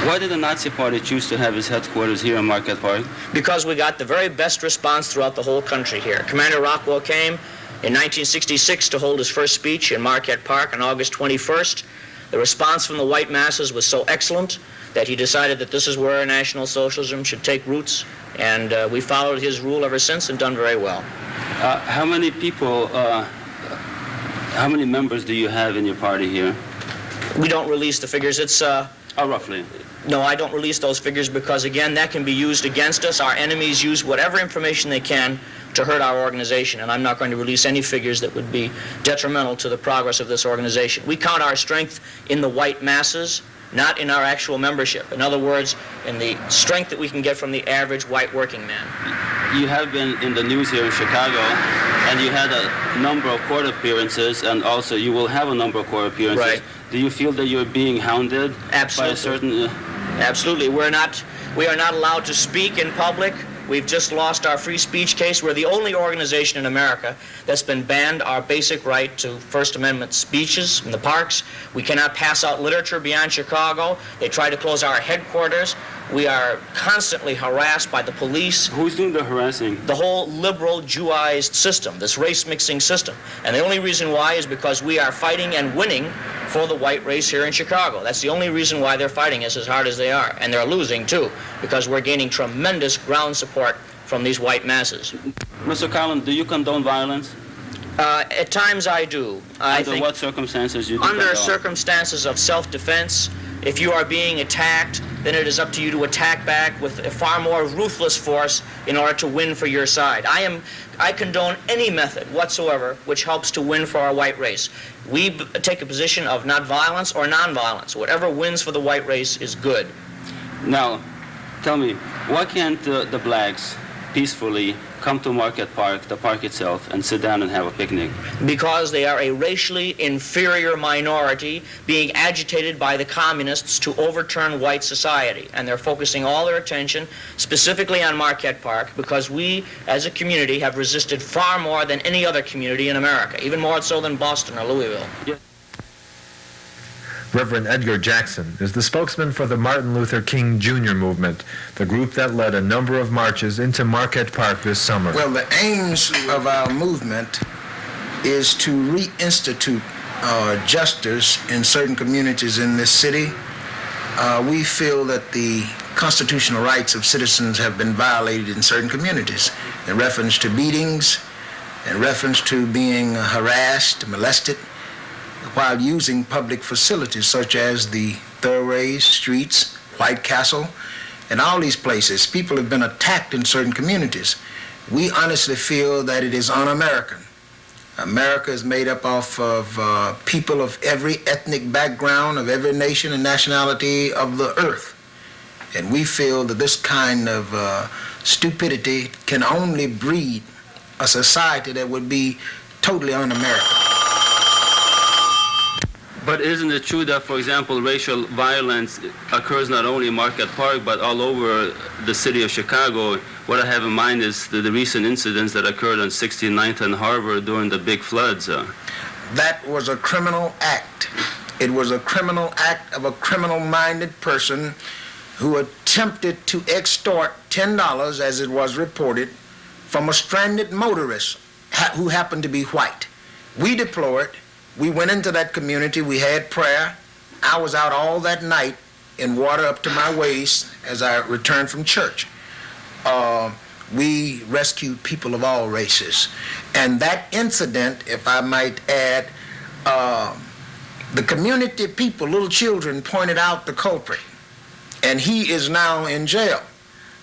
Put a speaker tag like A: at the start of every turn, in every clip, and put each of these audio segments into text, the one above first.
A: Why did the Nazi Party choose to have its headquarters here in Marquette Park?
B: Because we got the very best response throughout the whole country here. Commander Rockwell came in 1966 to hold his first speech in Marquette Park on August 21st. The response from the white masses was so excellent that he decided that this is where National Socialism should take roots, and we followed his rule ever since and done very well.
A: How many people, how many members do you have in your party here?
B: We don't release the figures. It's
A: roughly.
B: No, I don't release those figures because, again, that can be used against us. Our enemies use whatever information they can to hurt our organization, and I'm not going to release any figures that would be detrimental to the progress of this organization. We count our strength in the white masses, not in our actual membership. In other words, in the strength that we can get from the average white working man.
A: You have been in the news here in Chicago, and you had a number of court appearances, and also you will have a number of court appearances.
B: Right.
A: Do you feel that you're being hounded?
B: Absolutely.
A: By a certain...
B: Absolutely. We are not allowed to speak in public. We've just lost our free speech case. We're the only organization in America that's been banned our basic right to First Amendment speeches in the parks. We cannot pass out literature beyond Chicago. They try to close our headquarters. We are constantly harassed by the police.
A: Who's doing the harassing?
B: The whole liberal Jewized system, this race-mixing system. And the only reason why is because we are fighting and winning for the white race here in Chicago. That's the only reason why they're fighting us as hard as they are. And they're losing, too, because we're gaining tremendous ground support from these white masses.
A: Mr. Collins, do you condone violence?
B: At times I do.
A: Under what circumstances do you
B: Under
A: condone?
B: circumstances of self-defense. If you are being attacked, then it is up to you to attack back with a far more ruthless force in order to win for your side. I condone any method whatsoever which helps to win for our white race. We take a position of not violence or nonviolence. Whatever wins for the white race is good.
A: Now, tell me, why can't the blacks peacefully come to Marquette Park, the park itself, and sit down and have a picnic?
B: Because they are a racially inferior minority being agitated by the communists to overturn white society. And they're focusing all their attention specifically on Marquette Park because we, as a community, have resisted far more than any other community in America, even more so than Boston or Louisville.
A: Yeah.
C: Reverend Edgar Jackson is the spokesman for the Martin Luther King Jr. movement, the group that led a number of marches into Marquette Park this summer.
D: Well, the aims of our movement is to reinstitute justice in certain communities in this city. We feel that the constitutional rights of citizens have been violated in certain communities in reference to beatings, in reference to being harassed, molested, while using public facilities such as the thoroughways, streets, White Castle, and all these places. People have been attacked in certain communities. We honestly feel that it is un-American. America is made up of people of every ethnic background, of every nation and nationality of the earth. And we feel that this kind of stupidity can only breed a society that would be totally un-American.
A: But isn't it true that, for example, racial violence occurs not only in Marquette Park, but all over the city of Chicago? What I have in mind is the recent incidents that occurred on 69th and Harvard during the big floods.
D: That was a criminal act. It was a criminal act of a criminal-minded person who attempted to extort $10, as it was reported, from a stranded motorist who happened to be white. We deplore it. We went into that community, we had prayer. I was out all that night in water up to my waist as I returned from church. We rescued people of all races. And that incident, if I might add, the community people, little children, pointed out the culprit. And he is now in jail.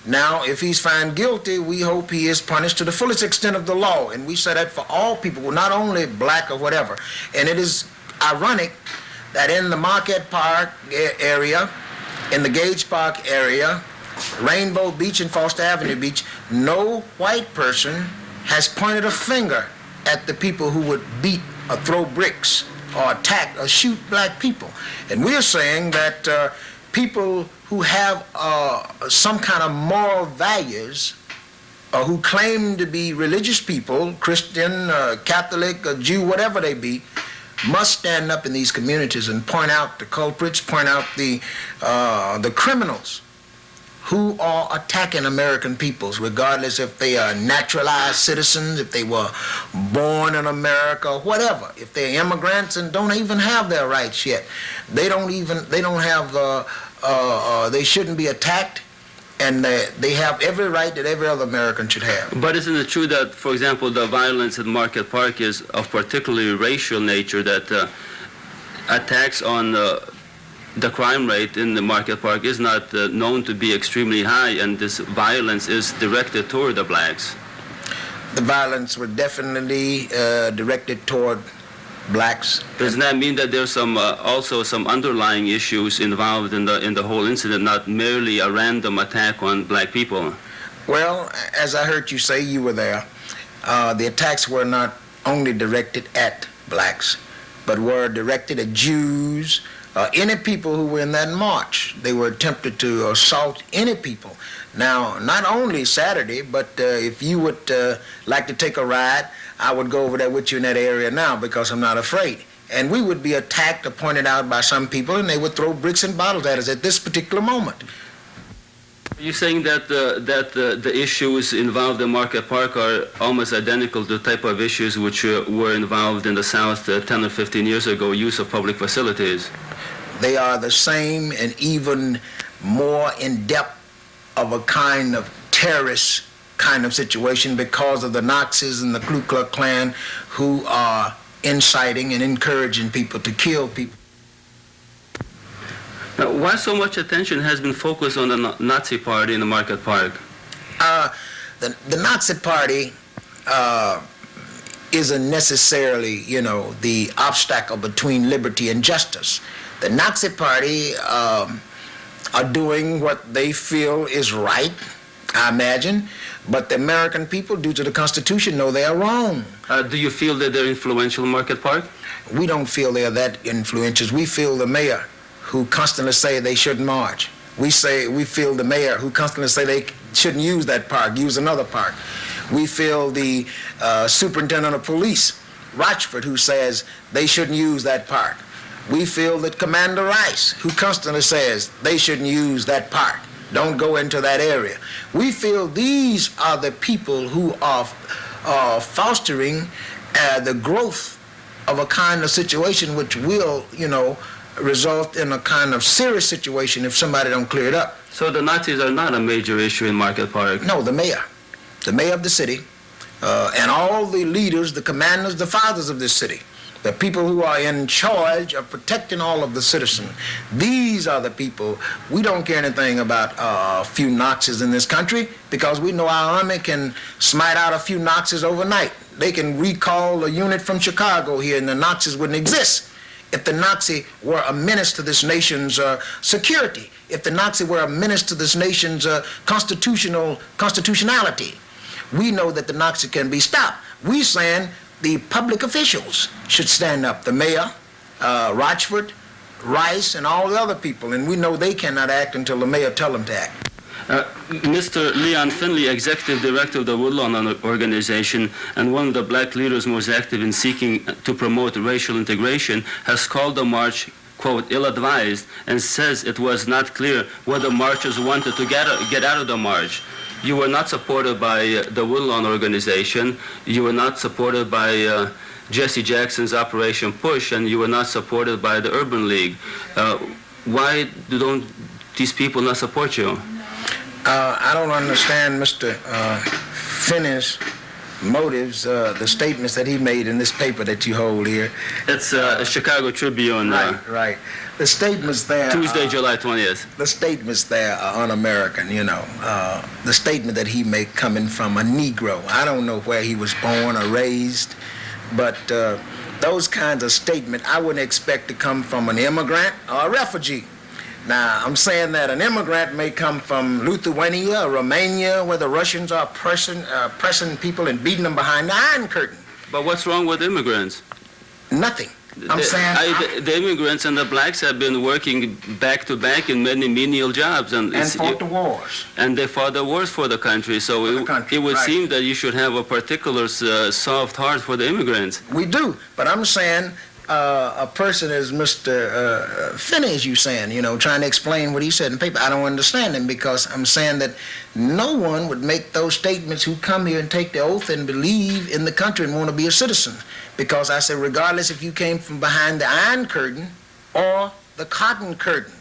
D: Now, if he's found guilty, we hope he is punished to the fullest extent of the law. And we say that for all people, not only black or whatever. And it is ironic that in the Marquette Park area, in the Gage Park area, Rainbow Beach and Foster Avenue Beach, no white person has pointed a finger at the people who would beat or throw bricks or attack or shoot black people. And we're saying that people who have some kind of moral values or who claim to be religious people, Christian, Catholic, Jew, whatever they be, must stand up in these communities and point out the culprits, point out the criminals who are attacking American peoples, regardless if they are naturalized citizens, if they were born in America, whatever. If they're immigrants and don't even have their rights yet, they shouldn't be attacked, and they have every right that every other American should have.
A: But isn't it true that, for example, the violence at Marquette Park is of particularly racial nature, that attacks on the crime rate in the Marquette Park is not known to be extremely high, and this violence is directed toward the blacks?
D: The violence was definitely directed toward blacks.
A: Doesn't that mean that there's also some underlying issues involved in the whole incident, not merely a random attack on black people?
D: Well, as I heard you say, you were there, the attacks were not only directed at blacks, but were directed at Jews, any people who were in that march. They were attempted to assault any people. Now, not only Saturday, but if you would like to take a ride, I would go over there with you in that area now, because I'm not afraid. And we would be attacked or pointed out by some people, and they would throw bricks and bottles at us at this particular moment.
A: Are you saying that the issues involved in Marquette Park are almost identical to the type of issues which were involved in the South 10 or 15 years ago, use of public facilities?
D: They are the same and even more in-depth of a kind of terrorist kind of situation, because of the Nazis and the Ku Klux Klan, who are inciting and encouraging people to kill people.
A: Now, why so much attention has been focused on the Nazi Party in the Marquette Park?
D: The Nazi Party isn't necessarily, the obstacle between liberty and justice. The Nazi Party are doing what they feel is right, I imagine, but the American people, due to the Constitution, know they are wrong.
A: Do you feel that they're influential in Marquette Park?
D: We don't feel they are that influential. We feel the mayor, who constantly say they shouldn't march. We feel the mayor, who constantly say they shouldn't use that park, use another park. We feel the superintendent of police, Rochford, who says they shouldn't use that park. We feel that Commander Rice, who constantly says they shouldn't use that park, don't go into that area. We feel these are the people who are fostering the growth of a kind of situation which will, result in a kind of serious situation if somebody don't clear it up.
A: So the Nazis are not a major issue in Marquette Park?
D: No, the mayor of the city, and all the leaders, the commanders, the fathers of this city, the people who are in charge of protecting all of the citizens. These are the people. We don't care anything about a few Nazis in this country, because we know our army can smite out a few Nazis overnight. They can recall a unit from Chicago here, and the Nazis wouldn't exist. If the Nazi were a menace to this nation's security, if the Nazi were a menace to this nation's constitutionality, we know that the Nazi can be stopped. We saying the public officials should stand up, the mayor, Rochford, Rice, and all the other people, and we know they cannot act until the mayor tell them to act.
A: Mr. Leon Finley, Executive Director of the Woodlawn Organization and one of the black leaders most active in seeking to promote racial integration, has called the march, quote, ill-advised, and says it was not clear what the marchers wanted to get out of the march. You were not supported by the Woodlawn Organization, you were not supported by Jesse Jackson's Operation Push, and you were not supported by the Urban League. Why don't these people not support you?
D: I don't understand Mr. Finney's motives, the statements that he made in this paper that you hold here.
A: It's a Chicago Tribune.
D: Right. The statements there.
A: Tuesday, July 20th.
D: The statements there are un-American, The statement that he made coming from a Negro. I don't know where he was born or raised, but those kinds of statements I wouldn't expect to come from an immigrant or a refugee. Now, I'm saying that an immigrant may come from Lithuania or Romania, where the Russians are pressing people and beating them behind the Iron Curtain.
A: But what's wrong with immigrants?
D: Nothing.
A: The immigrants and the blacks have been working back to back in many menial jobs. And
D: fought the wars.
A: And they fought the wars for the country. So it would seem that you should have a particular soft heart for the immigrants.
D: We do. But I'm saying a person as Mr. Finney, as you saying, trying to explain what he said in paper. I don't understand him because I'm saying that no one would make those statements who come here and take the oath and believe in the country and want to be a citizen. Because I said, regardless if you came from behind the Iron Curtain or the Cotton Curtain,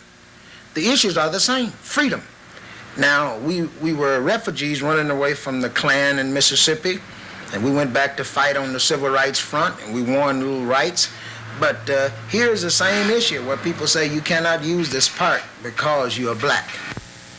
D: the issues are the same, freedom. Now, we were refugees running away from the Klan in Mississippi, and we went back to fight on the civil rights front, and we won little rights. But here's the same issue where people say you cannot use this park because you are black.